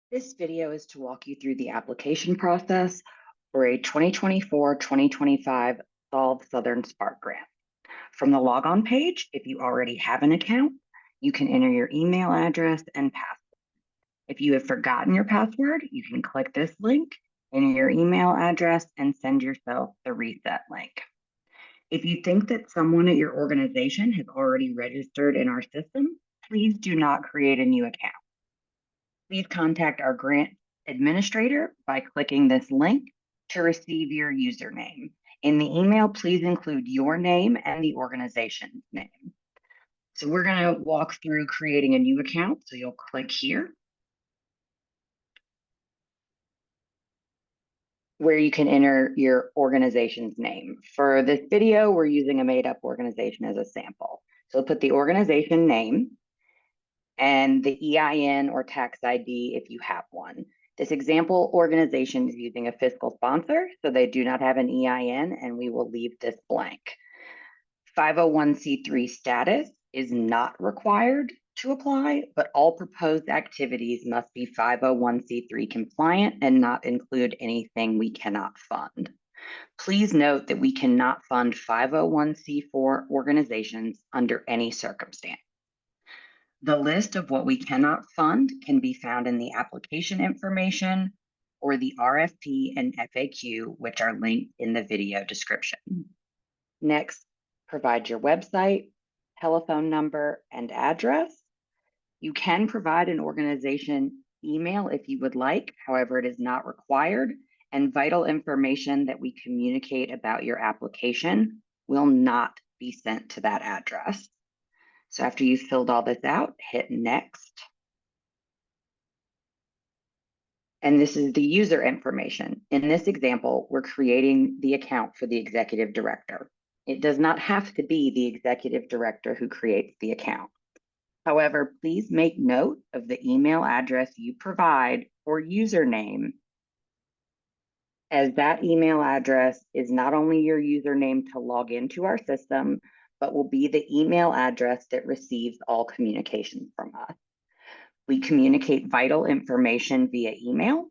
This video is to walk you through the application process for a 2024-2025 Solve Southern Spark Grant. From the logon page, if you already have an account, you can enter your email address and password. If you have forgotten your password, you can click this link, enter your email address, and send yourself the reset link. If you think that someone at your organization has already registered in our system, please do not create a new account. Please contact our grant administrator by clicking this link to receive your username. In the email, please include your name and the organization's name. So we're going to walk through creating a new account. So you'll click here, where you can enter your organization's name. For this video, we're using a made-up organization as a sample. So put the organization name and the EIN or tax ID if you have one. This example organization is using a fiscal sponsor, so they do not have an EIN, and we will leave this blank. 501c3 status is not required to apply, but all proposed activities must be 501c3 compliant and not include anything we cannot fund. Please note that we cannot fund 501c4 organizations under any circumstance. The list of what we cannot fund can be found in the application information or the RFP and FAQ, which are linked in the video description. Next, provide your website, telephone number, and address. You can provide an organization email if you would like, however, it is not required, and vital information that we communicate about your application will not be sent to that address. So after you've filled all this out, hit next. And this is the user information. In this example, we're creating the account for the executive director. It does not have to be the executive director who creates the account. However, please make note of the email address you provide or username, as that email address is not only your username to log into our system, but will be the email address that receives all communications from us. We communicate vital information via email.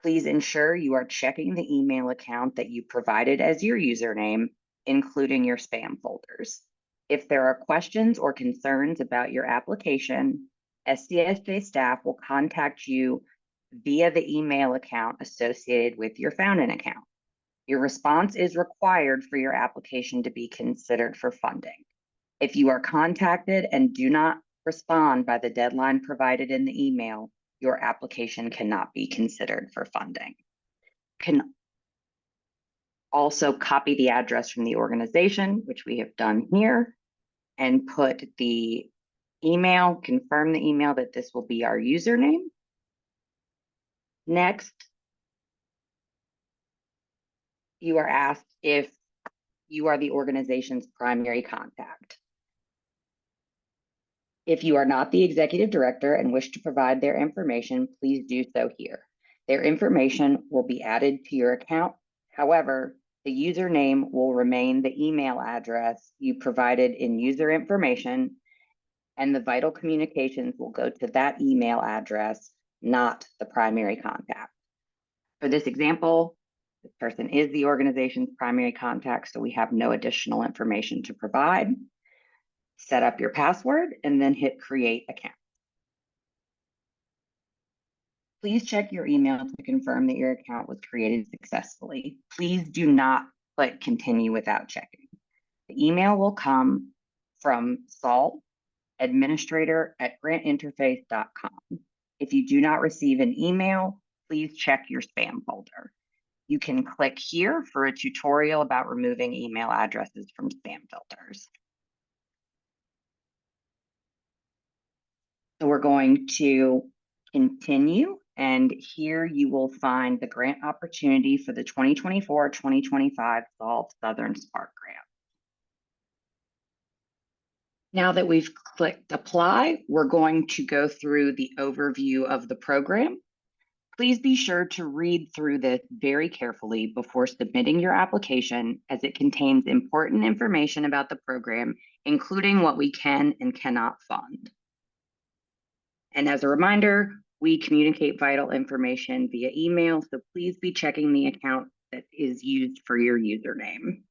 Please ensure you are checking the email account that you provided as your username, including your spam folders. If there are questions or concerns about your application, SCSJ staff will contact you via the email account associated with your Fountain account. Your response is required for your application to be considered for funding. If you are contacted and do not respond by the deadline provided in the email, your application cannot be considered for funding. Can also copy the address from the organization, which we have done here, and put the email, confirm the email that this will be our username. Next, you are asked if you are the organization's primary contact. If you are not the executive director and wish to provide their information, please do so here. Their information will be added to your account. However, the username will remain the email address you provided in user information, and the vital communications will go to that email address, not the primary contact. For this example, this person is the organization's primary contact, so we have no additional information to provide. Set up your password and then hit create account. Please check your email to confirm that your account was created successfully. Please do not click continue without checking. The email will come from Saul, administrator@grantinterface.com. If you do not receive an email, please check your spam folder. You can click here for a tutorial about removing email addresses from spam filters. So we're going to continue, and here you will find the grant opportunity for the 2024-2025 Solve Southern Spark Grant. Now that we've clicked apply, we're going to go through the overview of the program. Please be sure to read through this very carefully before submitting your application, as it contains important information about the program, including what we can and cannot fund. And as a reminder, We communicate vital information via email, so please be checking the account that is used for your username.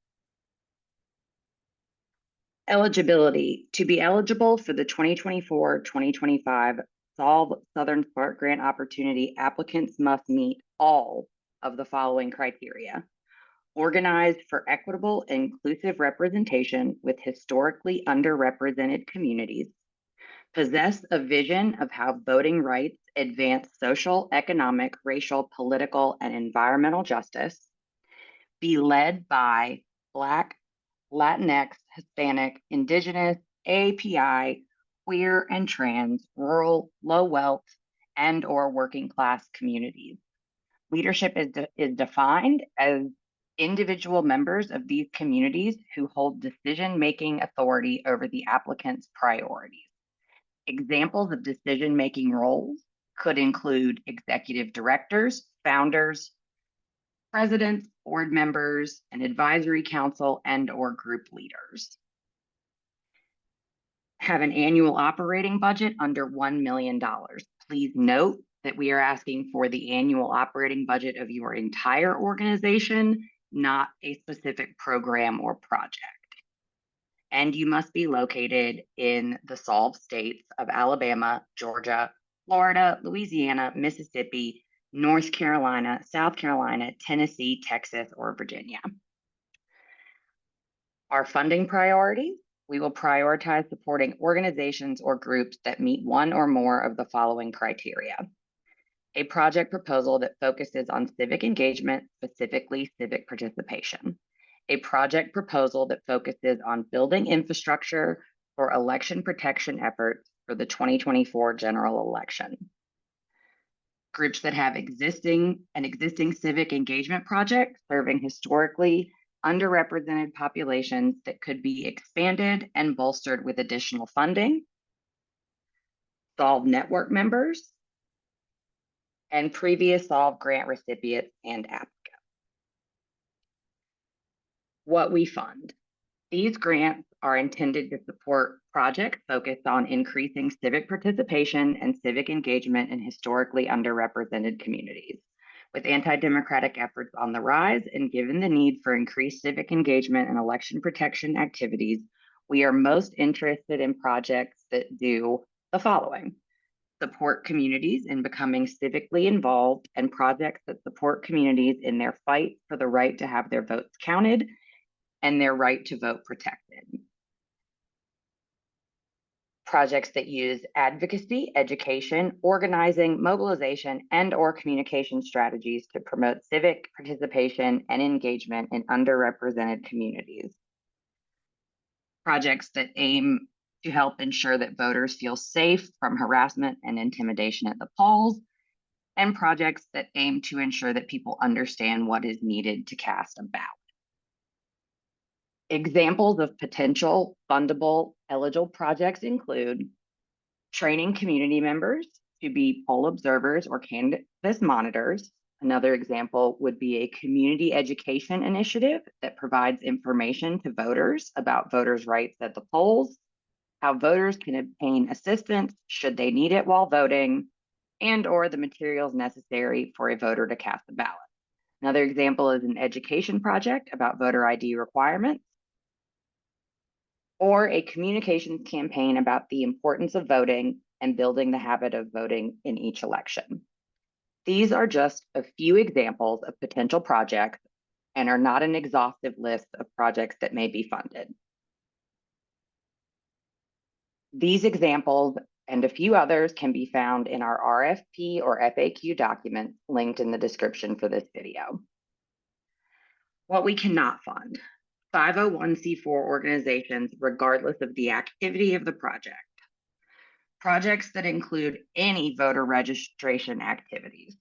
Eligibility. To be eligible for the 2024-2025 Solve Southern Spark Grant Opportunity, applicants must meet all of the following criteria. Organized for equitable and inclusive representation with historically underrepresented communities. Possess a vision of how voting rights advance social, economic, racial, political, and environmental justice. Be led by Black, Latinx, Hispanic, Indigenous, API, queer and trans, rural, low wealth, and or working class communities. Leadership is defined as individual members of these communities who hold decision-making authority over the applicant's priorities. Examples of decision-making roles could include executive directors, founders, presidents, board members, an advisory council, and or group leaders. Have an annual operating budget under $1 million. Please note that we are asking for the annual operating budget of your entire organization, not a specific program or project. And you must be located in the Solve states of Alabama, Georgia, Florida, Louisiana, Mississippi, North Carolina, South Carolina, Tennessee, Texas, or Virginia. Our funding priorities. We will prioritize supporting organizations or groups that meet one or more of the following criteria. A project proposal that focuses on civic engagement, specifically civic participation. A project proposal that focuses on building infrastructure for election protection efforts for the 2024 general election. Groups that have an existing civic engagement project serving historically underrepresented populations that could be expanded and bolstered with additional funding. Solve network members and previous Solve grant recipients and applicants. What we fund. These grants are intended to support projects focused on increasing civic participation and civic engagement in historically underrepresented communities. With anti-democratic efforts on the rise and given the need for increased civic engagement and election protection activities, we are most interested in projects that do the following. Support communities in becoming civically involved and projects that support communities in their fight for the right to have their votes counted and their right to vote protected. Projects that use advocacy, education, organizing, mobilization, and or communication strategies to promote civic participation and engagement in underrepresented communities. Projects that aim to help ensure that voters feel safe from harassment and intimidation at the polls, and projects that aim to ensure that people understand what is needed to cast a ballot. Examples of potential fundable eligible projects include training community members to be poll observers or canvass monitors. Another example would be a community education initiative that provides information to voters about voters' rights at the polls, how voters can obtain assistance should they need it while voting, and or the materials necessary for a voter to cast a ballot. Another example is an education project about voter ID requirements, or a communications campaign about the importance of voting and building the habit of voting in each election. These are just a few examples of potential projects and are not an exhaustive list of projects that may be funded. These examples and a few others can be found in our RFP or FAQ document linked in the description for this video. What we cannot fund. 501c4 organizations, regardless of the activity of the project. Projects that include any voter registration activities.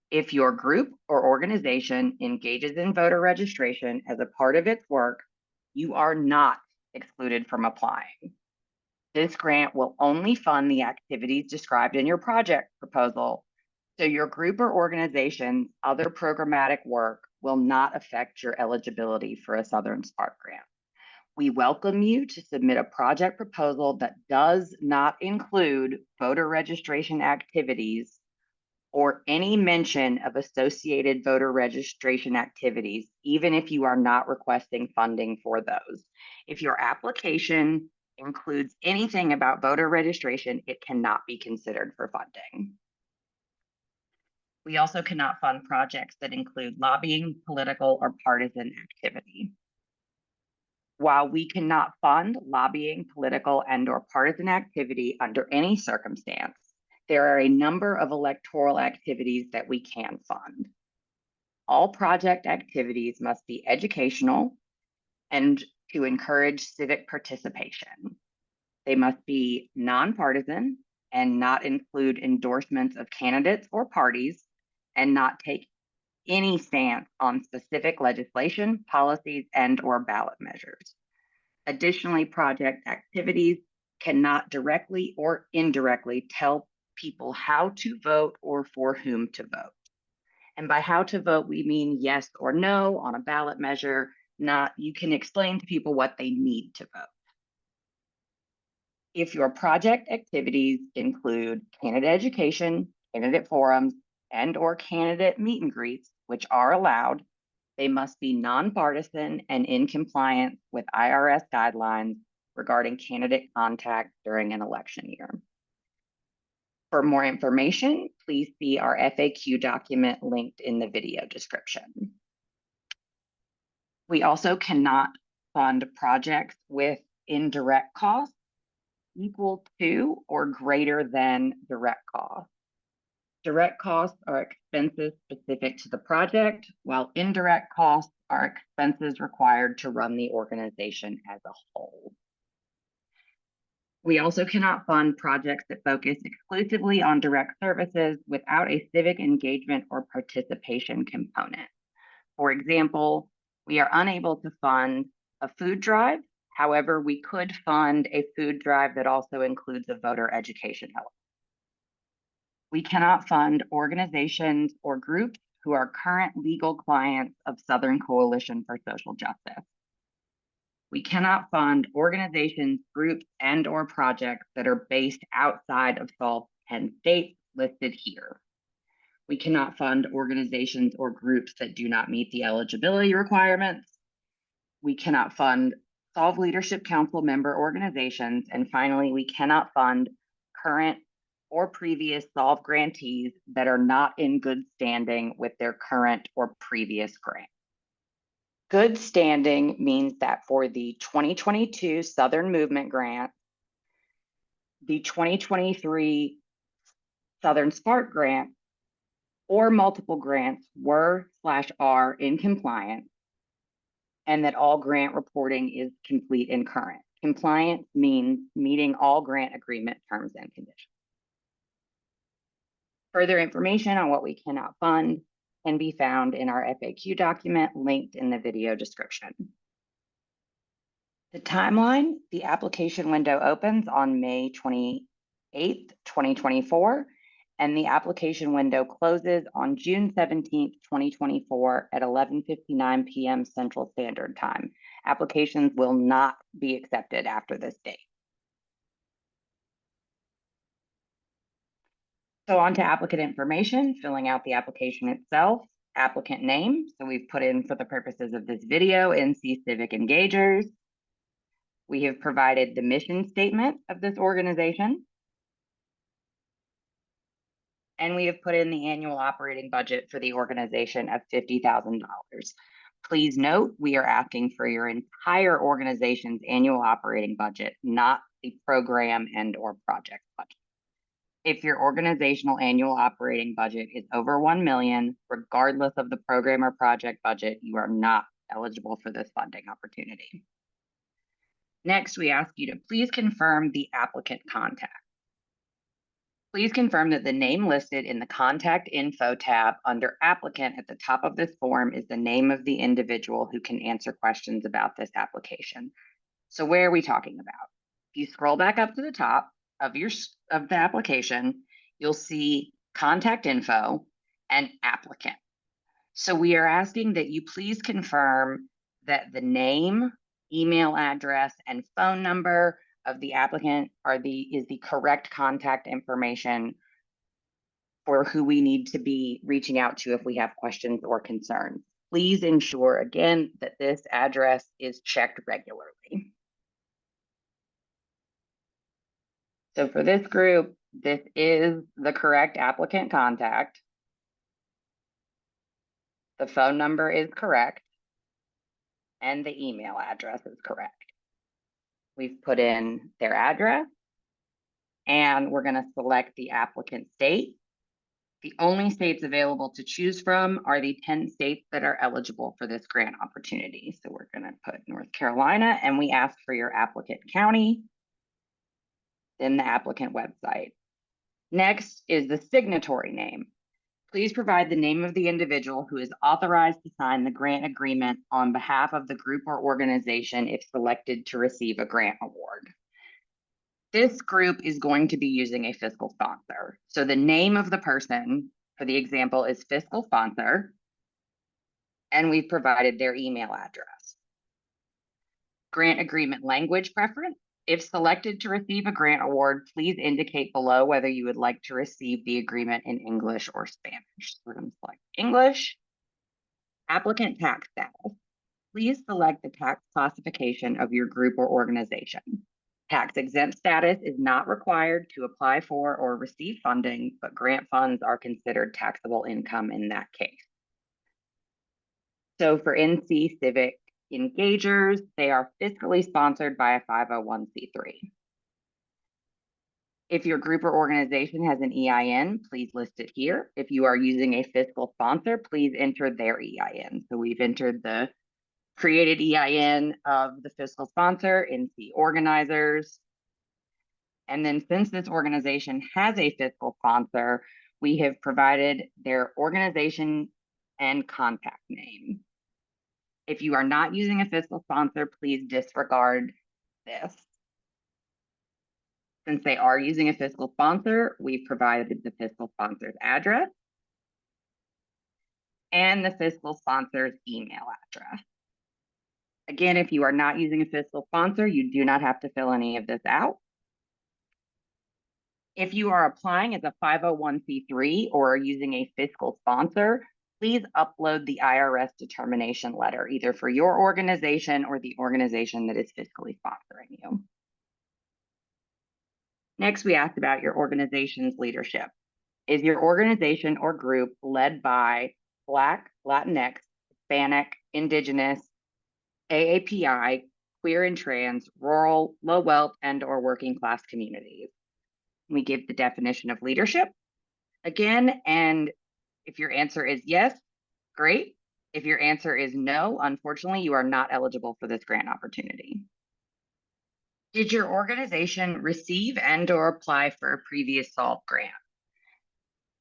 If your group or organization engages in voter registration as a part of its work, you are not excluded from applying. This grant will only fund the activities described in your project proposal, so your group or organization's other programmatic work will not affect your eligibility for a Southern Spark grant. We welcome you to submit a project proposal that does not include voter registration activities or any mention of associated voter registration activities, even if you are not requesting funding for those. If your application includes anything about voter registration, it cannot be considered for funding. We also cannot fund projects that include lobbying, political, or partisan activity. While we cannot fund lobbying, political, and/or partisan activity under any circumstance, there are a number of electoral activities that we can fund. All project activities must be educational and to encourage civic participation. They must be nonpartisan and not include endorsements of candidates or parties, and not take any stance on specific legislation, policies, and/or ballot measures. Additionally, project activities cannot directly or indirectly tell people how to vote or for whom to vote. And by how to vote, we mean yes or no on a ballot measure, not you can explain to people what they need to vote. If your project activities include candidate education, candidate forums, and/or candidate meet and greets, which are allowed, they must be nonpartisan and in compliance with IRS guidelines regarding candidate contact during an election year. For more information, please see our FAQ document linked in the video description. We also cannot fund projects with indirect costs equal to or greater than direct costs. Direct costs are expenses specific to the project, while indirect costs are expenses required to run the organization as a whole. We also cannot fund projects that focus exclusively on direct services without a civic engagement or participation component. For example, we are unable to fund a food drive. However, we could fund a food drive that also includes a voter education element. We cannot fund organizations or groups who are current legal clients of Southern Coalition for Social Justice. We cannot fund organizations, groups, and/or projects that are based outside of all 10 states listed here. We cannot fund organizations or groups that do not meet the eligibility requirements. We cannot fund Solve Leadership Council member organizations. And finally, we cannot fund current or previous Solve grantees that are not in good standing with their current or previous grant. Good standing means that for the 2022 Southern Movement Grant, the 2023 Southern Spark Grant, or multiple grants were/are in compliance, and that all grant reporting is complete and current. Compliance means meeting all grant agreement terms and conditions. Further information on what we cannot fund can be found in our FAQ document linked in the video description. The timeline: the application window opens on May 28th, 2024, and the application window closes on June 17th, 2024 at 11:59 p.m. Central Standard Time. Applications will not be accepted after this date. So on to applicant information, filling out the application itself. Applicant name, so we've put in, for the purposes of this video, NC Civic Engagers. We have provided the mission statement of this organization. And we have put in the annual operating budget for the organization of $50,000. Please note, we are asking for your entire organization's annual operating budget, not the program and/or project budget. If your organizational annual operating budget is over $1 million, regardless of the program or project budget, you are not eligible for this funding opportunity. Next, we ask you to please confirm the applicant contact. Please confirm that the name listed in the Contact Info tab under Applicant at the top of this form is the name of the individual who can answer questions about this application. So where are we talking about? If you scroll back up to the top of the application, you'll see Contact Info and Applicant. So we are asking that you please confirm that the name email address and phone number of the applicant is the correct contact information for who we need to be reaching out to if we have questions or concerns. Please ensure, again, that this address is checked regularly. So for this group, this is the correct applicant contact. The phone number is correct, and the email address is correct. We've put in their address, and we're going to select the applicant state. The only states available to choose from are the 10 states that are eligible for this grant opportunity. So we're going to put North Carolina, and we ask for your applicant county, then the applicant website. Next is the signatory name. Please provide the name of the individual who is authorized to sign the grant agreement on behalf of the group or organization if selected to receive a grant award. This group is going to be using a fiscal sponsor. So the name of the person for the example is fiscal sponsor, and we've provided their email address. Grant agreement language preference. If selected to receive a grant award, please indicate below whether you would like to receive the agreement in English or Spanish. So we're going to select English. Applicant tax status. Please select the tax classification of your group or organization. Tax exempt status is not required to apply for or receive funding, but grant funds are considered taxable income in that case. So for NC Civic Engagers, they are fiscally sponsored by a 501c3. If your group or organization has an EIN, please list it here. If you are using a fiscal sponsor, please enter their EIN. So we've entered the created EIN of the fiscal sponsor, NC Organizers. And then since this organization has a fiscal sponsor, we have provided their organization and contact name. If you are not using a fiscal sponsor, please disregard this. Since they are using a fiscal sponsor, we've provided the fiscal sponsor's address and the fiscal sponsor's email address. Again, if you are not using a fiscal sponsor, you do not have to fill any of this out. If you are applying as a 501c3 or are using a fiscal sponsor, please upload the IRS determination letter, either for your organization or the organization that is fiscally sponsoring you. Next, we asked about your organization's leadership. Is your organization or group led by Black, Latinx, Hispanic, Indigenous, AAPI, queer and trans, rural, low wealth, and or working class communities? We give the definition of leadership again, and if your answer is yes, great. If your answer is no, unfortunately, you are not eligible for this grant opportunity. Did your organization receive and or apply for a previous SOLVE grant?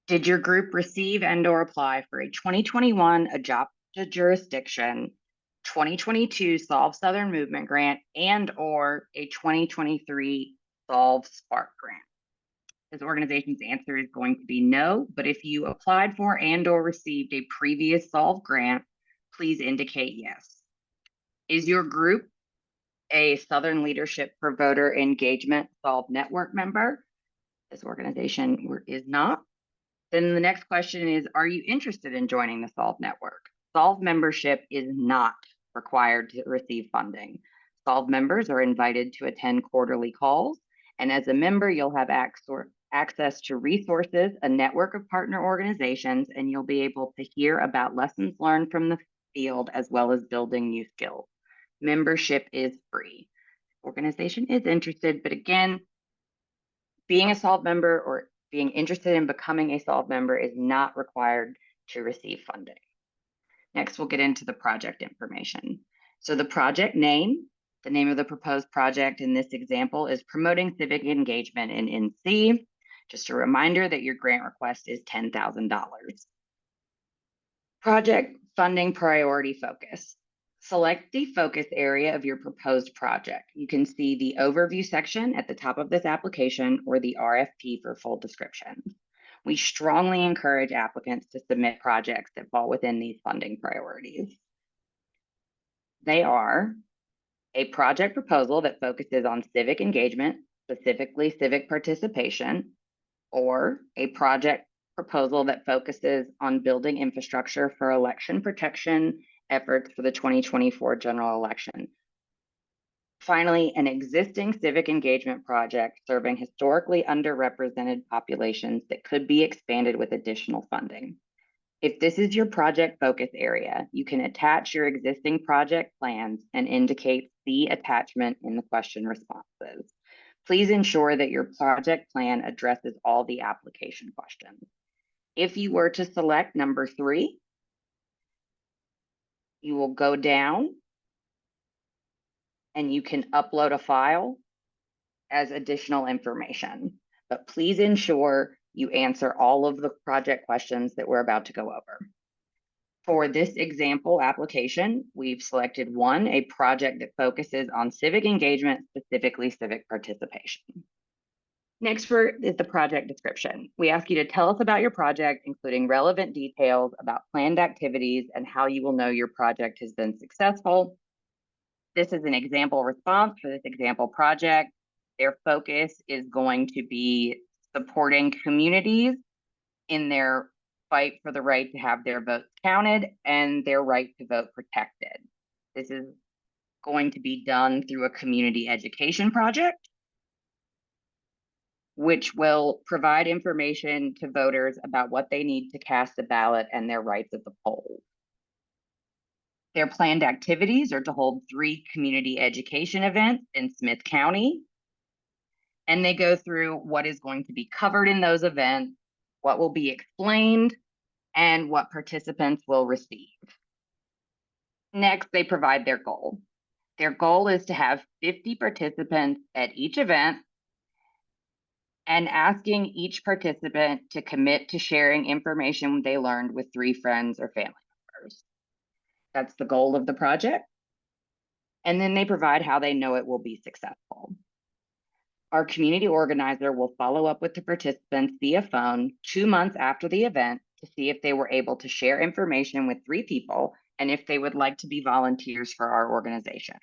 Did your group receive and or apply for a 2021 Adopted Jurisdiction, 2022 SOLVE Southern Movement Grant, and or a 2023 SOLVE Spark Grant? This organization's answer is going to be no, but if you applied for and or received a previous SOLVE grant, please indicate yes. Is your group a Southern Leadership for Voter Engagement SOLVE Network member? This organization is not. Then the next question is, are you interested in joining the SOLVE network? SOLVE membership is not required to receive funding. SOLVE members are invited to attend quarterly calls, and as a member, you'll have access to resources, a network of partner organizations, and you'll be able to hear about lessons learned from the field as well as building new skills. Membership is free. Organization is interested, but again, being a SOLVE member or being interested in becoming a SOLVE member is not required to receive funding. Next, we'll get into the project information. So the project name, the name of the proposed project in this example is Promoting Civic Engagement in NC. Just a reminder that your grant request is $10,000. Project funding priority focus. Select the focus area of your proposed project. You can see the overview section at the top of this application or the RFP for full descriptions. We strongly encourage applicants to submit projects that fall within these funding priorities. They are a project proposal that focuses on civic engagement, specifically civic participation, or a project proposal that focuses on building infrastructure for election protection efforts for the 2024 general election. Finally, an existing civic engagement project serving historically underrepresented populations that could be expanded with additional funding. If this is your project focus area, you can attach your existing project plans and indicate "See attachment" in the question responses. Please ensure that your project plan addresses all the application questions. If you were to select number 3, you will go down and you can upload a file as additional information, but please ensure you answer all of the project questions that we're about to go over. For this example application, we've selected 1, a project that focuses on civic engagement, specifically civic participation. Next is the project description. We ask you to tell us about your project, including relevant details about planned activities and how you will know your project has been successful. This is an example response for this example project. Their focus is going to be supporting communities in their fight for the right to have their votes counted and their right to vote protected. This is going to be done through a community education project, which will provide information to voters about what they need to cast a ballot and their rights at the polls. Their planned activities are to hold 3 community education events in Smith County, and they go through what is going to be covered in those events, what will be explained, and what participants will receive. Next, they provide their goal. Their goal is to have 50 participants at each event and asking each participant to commit to sharing information they learned with 3 friends or family members. That's the goal of the project. And then they provide how they know it will be successful. Our community organizer will follow up with the participants via phone 2 months after the event to see if they were able to share information with 3 people and if they would like to be volunteers for our organization.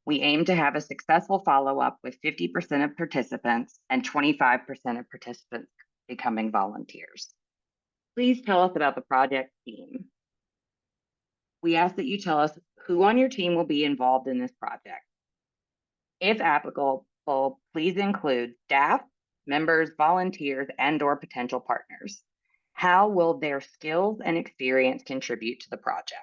We aim to have a successful follow-up with 50% of participants and 25% of participants becoming volunteers. Please tell us about the project team. We ask that you tell us who on your team will be involved in this project. If applicable, please include staff, members, volunteers, and/or potential partners. How will their skills and experience contribute to the project?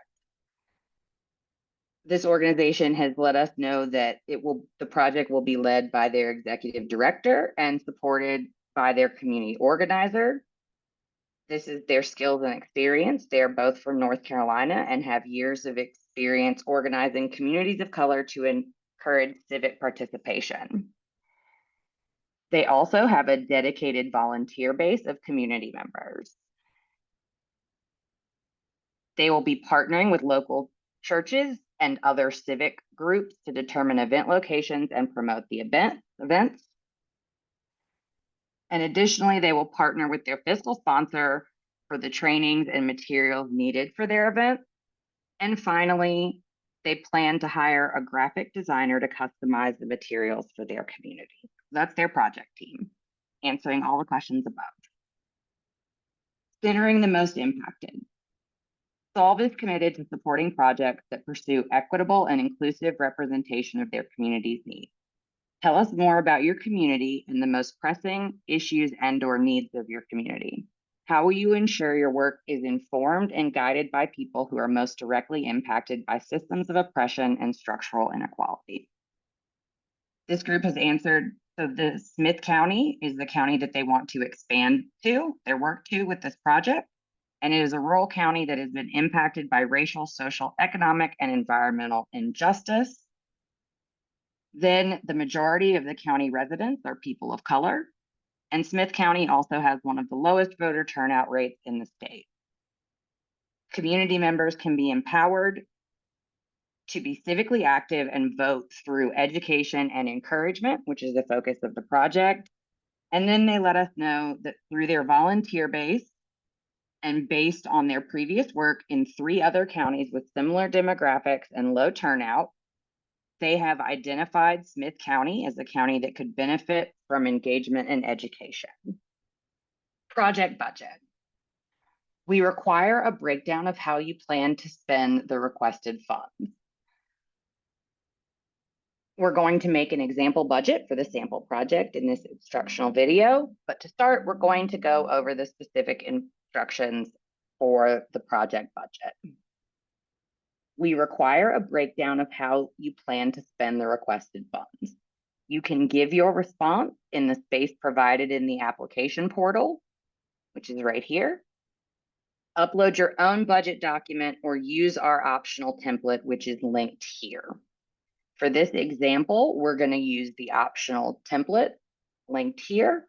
This organization has let us know that the project will be led by their executive director and supported by their community organizer. This is their skills and experience. They are both from North Carolina and have years of experience organizing communities of color to encourage civic participation. They also have a dedicated volunteer base of community members. They will be partnering with local churches and other civic groups to determine event locations and promote the events. And additionally, they will partner with their fiscal sponsor for the trainings and materials needed for their event. And finally, they plan to hire a graphic designer to customize the materials for their community. That's their project team, answering all the questions above. Centering the most impacted. SOLVE is committed to supporting projects that pursue equitable and inclusive representation of their community's needs. Tell us more about your community and the most pressing issues and/or needs of your community. How will you ensure your work is informed and guided by people who are most directly impacted by systems of oppression and structural inequality? This group has answered, so the Smith County is the county that they want to expand their work to with this project. And it is a rural county that has been impacted by racial, social, economic, and environmental injustice. Then the majority of the county residents are people of color, and Smith County also has one of the lowest voter turnout rates in the state. Community members can be empowered to be civically active and vote through education and encouragement, which is the focus of the project. And then they let us know that through their volunteer base, and based on their previous work in 3 other counties with similar demographics and low turnout, They have identified Smith County as a county that could benefit from engagement and education. Project budget. We require a breakdown of how you plan to spend the requested funds. We're going to make an example budget for the sample project in this instructional video, but to start, we're going to go over the specific instructions for the project budget. We require a breakdown of how you plan to spend the requested funds. You can give your response in the space provided in the application portal, which is right here. Upload your own budget document or use our optional template, which is linked here. For this example, we're going to use the optional template linked here,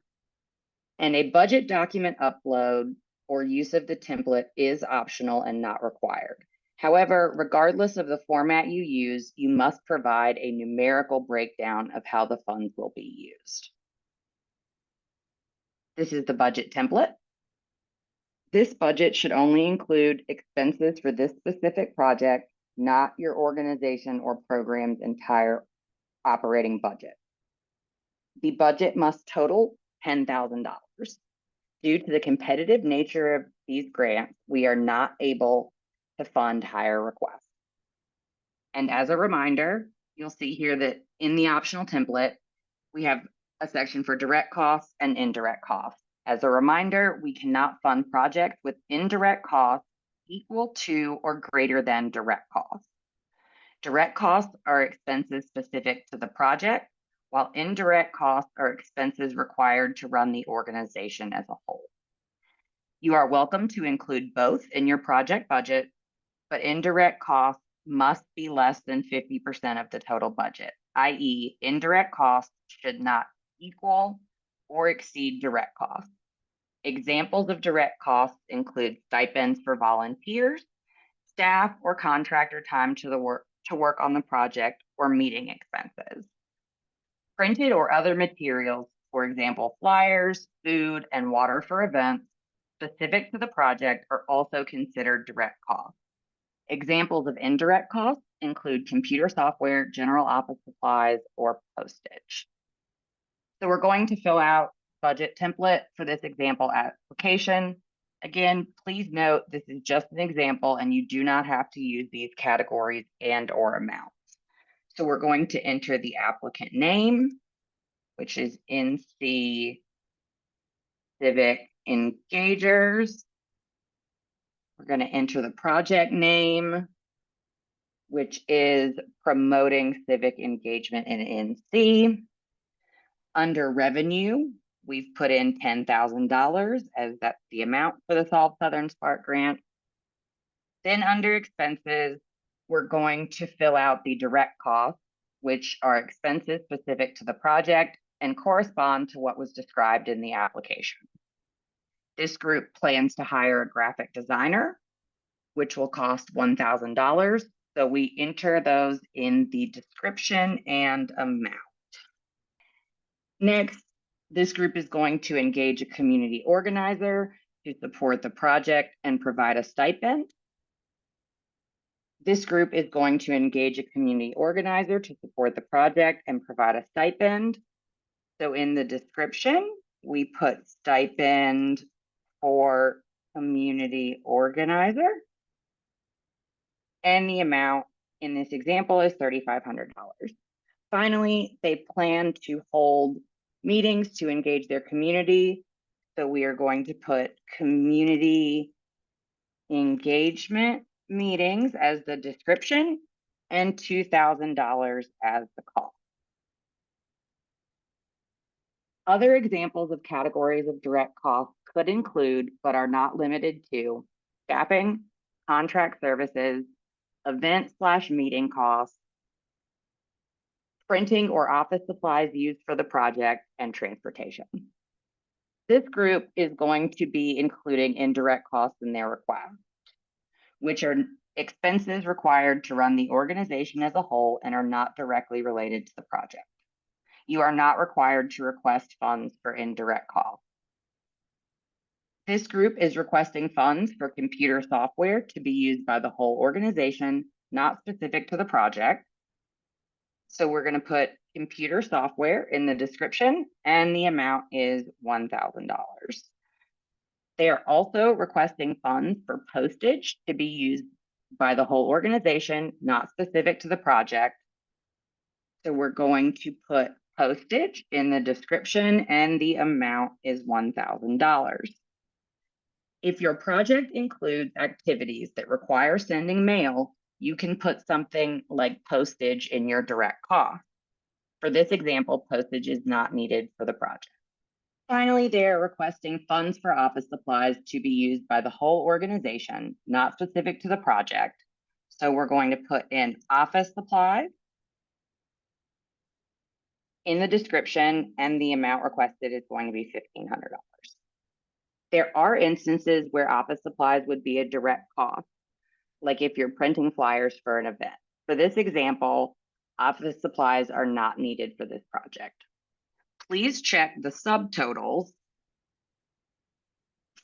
and a budget document upload or use of the template is optional and not required. However, regardless of the format you use, you must provide a numerical breakdown of how the funds will be used. This is the budget template. This budget should only include expenses for this specific project, not your organization or program's entire operating budget. The budget must total $10,000. Due to the competitive nature of these grants, we are not able to fund higher requests. And as a reminder, you'll see here that in the optional template, we have a section for direct costs and indirect costs. As a reminder, we cannot fund projects with indirect costs equal to or greater than direct costs. Direct costs are expenses specific to the project, while indirect costs are expenses required to run the organization as a whole. You are welcome to include both in your project budget, but indirect costs must be less than 50% of the total budget, i.e., indirect costs should not equal or exceed direct costs. Examples of direct costs include stipends for volunteers, staff or contractor time to work on the project, or meeting expenses. Printed or other materials, for example, flyers, food, and water for events specific to the project are also considered direct costs. Examples of indirect costs include computer software, general office supplies, or postage. So we're going to fill out budget template for this example application. Again, please note this is just an example and you do not have to use these categories and/or amounts. So we're going to enter the applicant name, which is NC Civic Engagers. We're going to enter the project name, which is Promoting Civic Engagement in NC. Under revenue, we've put in $10,000 as that's the amount for the Solve Southern Spark grant. Then under expenses, we're going to fill out the direct costs, which are expenses specific to the project and correspond to what was described in the application. This group plans to hire a graphic designer, which will cost $1,000. So we enter those in the description and amount. Next, this group is going to engage a community organizer to support the project and provide a stipend. This group is going to engage a community organizer to support the project and provide a stipend. So in the description, we put stipend for community organizer. And the amount in this example is $3,500. Finally, they plan to hold meetings to engage their community. So we are going to put community engagement meetings as the description and $2,000 as the cost. Other examples of categories of direct costs could include, but are not limited to, staffing, contract services, event/meeting costs, printing or office supplies used for the project, and transportation. This group is going to be including indirect costs in their request, which are expenses required to run the organization as a whole and are not directly related to the project. You are not required to request funds for indirect costs. This group is requesting funds for computer software to be used by the whole organization, not specific to the project. So we're going to put computer software in the description, and the amount is $1,000. They are also requesting funds for postage to be used by the whole organization, not specific to the project. So we're going to put postage in the description, and the amount is $1,000. If your project includes activities that require sending mail, you can put something like postage in your direct cost. For this example, postage is not needed for the project. Finally, they are requesting funds for office supplies to be used by the whole organization, not specific to the project. So we're going to put in office supplies in the description, and the amount requested is going to be $1,500. There are instances where office supplies would be a direct cost, like if you're printing flyers for an event. For this example, office supplies are not needed for this project. Please check the subtotals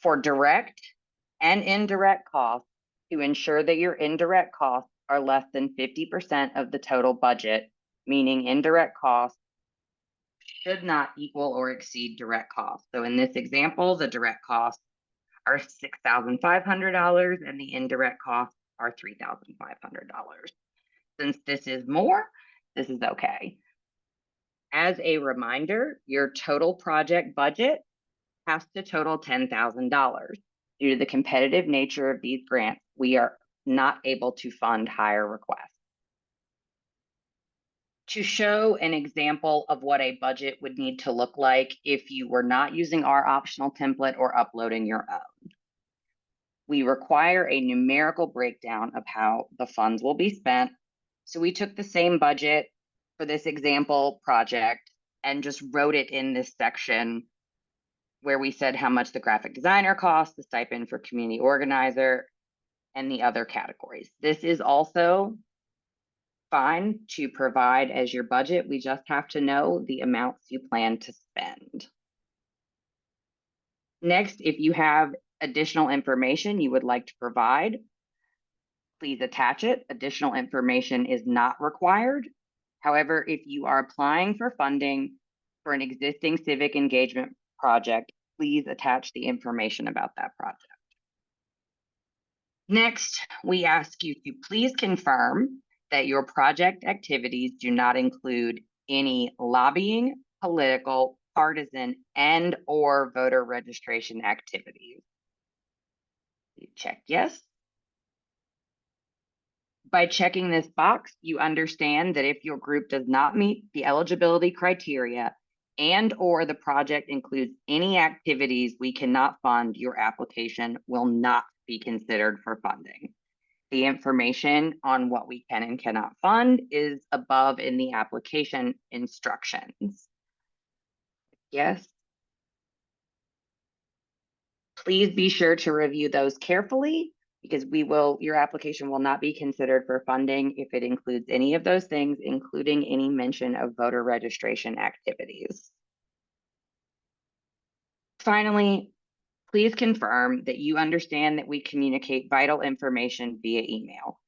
for direct and indirect costs to ensure that your indirect costs are less than 50% of the total budget, meaning indirect costs should not equal or exceed direct costs. So in this example, the direct costs are $6,500 and the indirect costs are $3,500. Since this is more, this is okay. As a reminder, your total project budget has to total $10,000. Due to the competitive nature of these grants, we are not able to fund higher requests. To show an example of what a budget would need to look like if you were not using our optional template or uploading your own, we require a numerical breakdown of how the funds will be spent. So we took the same budget for this example project and just wrote it in this section where we said how much the graphic designer costs, the stipend for community organizer, and the other categories. This is also fine to provide as your budget. We just have to know the amounts you plan to spend. Next, if you have additional information you would like to provide, please attach it. Additional information is not required. However, if you are applying for funding for an existing civic engagement project, please attach the information about that project. Next, we ask you to please confirm that your project activities do not include any lobbying, political, partisan, and/or voter registration activities. You check yes. By checking this box, you understand that if your group does not meet the eligibility criteria and/or the project includes any activities we cannot fund, your application will not be considered for funding. The information on what we can and cannot fund is above in the application instructions. Yes. Please be sure to review those carefully, because your application will not be considered for funding if it includes any of those things, including any mention of voter registration activities. Finally, please confirm that you understand that we communicate vital information via email.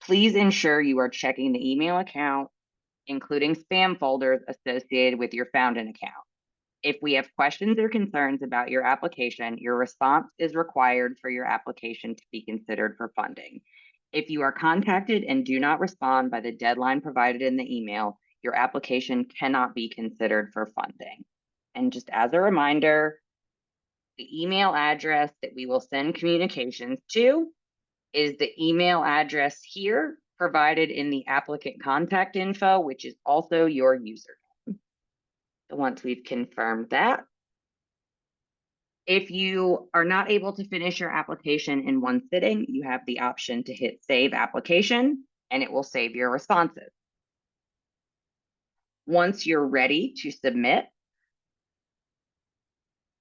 Please ensure you are checking the email account, including spam folders associated with your Fountain account. If we have questions or concerns about your application, your response is required for your application to be considered for funding. If you are contacted and do not respond by the deadline provided in the email, your application cannot be considered for funding. And just as a reminder, the email address that we will send communications to is the email address here provided in the applicant contact info, which is also your username. So once we've confirmed that, if you are not able to finish your application in one sitting, you have the option to hit Save Application, and it will save your responses. Once you're ready to submit,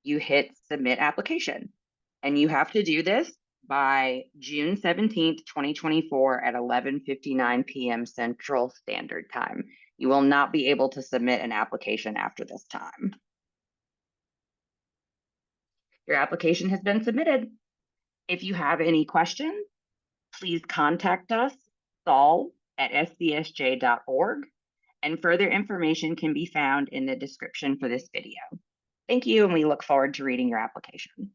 you hit Submit Application, and you have to do this by June 17th, 2024 at 11:59 p.m. Central Standard Time. You will not be able to submit an application after this time. Your application has been submitted. If you have any questions, please contact us, Saul@scsj.org, and further information can be found in the description for this video. Thank you, and we look forward to reading your application.